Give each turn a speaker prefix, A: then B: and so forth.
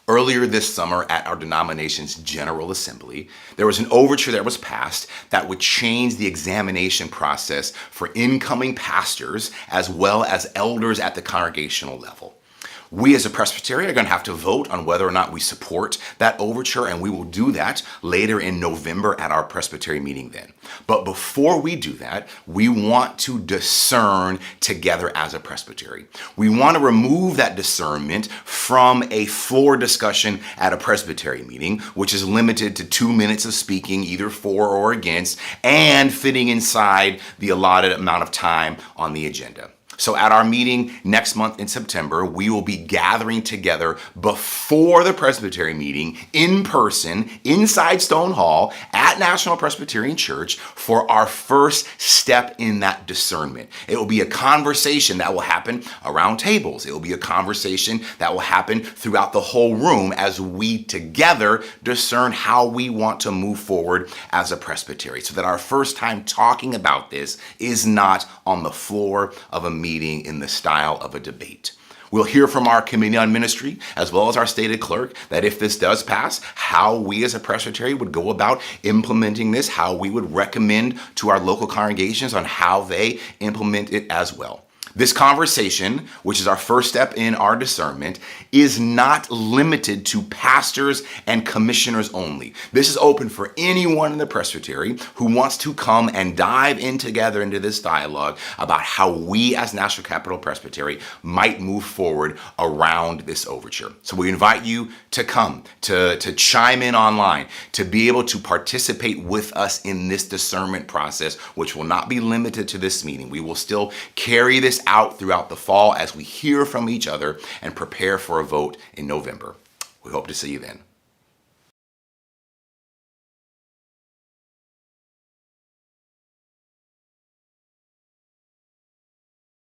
A: Earlier this summer at our denomination's General Assembly, there was an overture that was passed that would change the examination process for incoming pastors as well as elders at the congregational level. We as a Presbytery are going to have to vote on whether or not we support that overture, and we will do that later in November at our Presbytery meeting then. But before we do that, we want to discern together as a Presbytery. We want to remove that discernment from a floor discussion at a Presbytery meeting, which is limited to 2 minutes of speaking, either for or against, and fitting inside the allotted amount of time on the agenda. So at our meeting next month in September, we will be gathering together before the Presbytery meeting in person inside Stone Hall at National Presbyterian Church for our first step in that discernment. It will be a conversation that will happen around tables. It will be a conversation that will happen throughout the whole room as we together discern how we want to move forward as a Presbytery, so that our first time talking about this is not on the floor of a meeting in the style of a debate. We'll hear from our Committee on Ministry as well as our stated clerk that if this does pass, how we as a Presbytery would go about implementing this, how we would recommend to our local congregations on how they implement it as well. This conversation, which is our first step in our discernment, is not limited to pastors and commissioners only. This is open for anyone in the Presbytery who wants to come and dive in together into this dialogue about how we as National Capital Presbytery might move forward around this overture. So we invite you to come, to chime in online, to be able to participate with us in this discernment process, which will not be limited to this meeting. We will still carry this out throughout the fall as we hear from each other and prepare for a vote in November. We hope to see you then.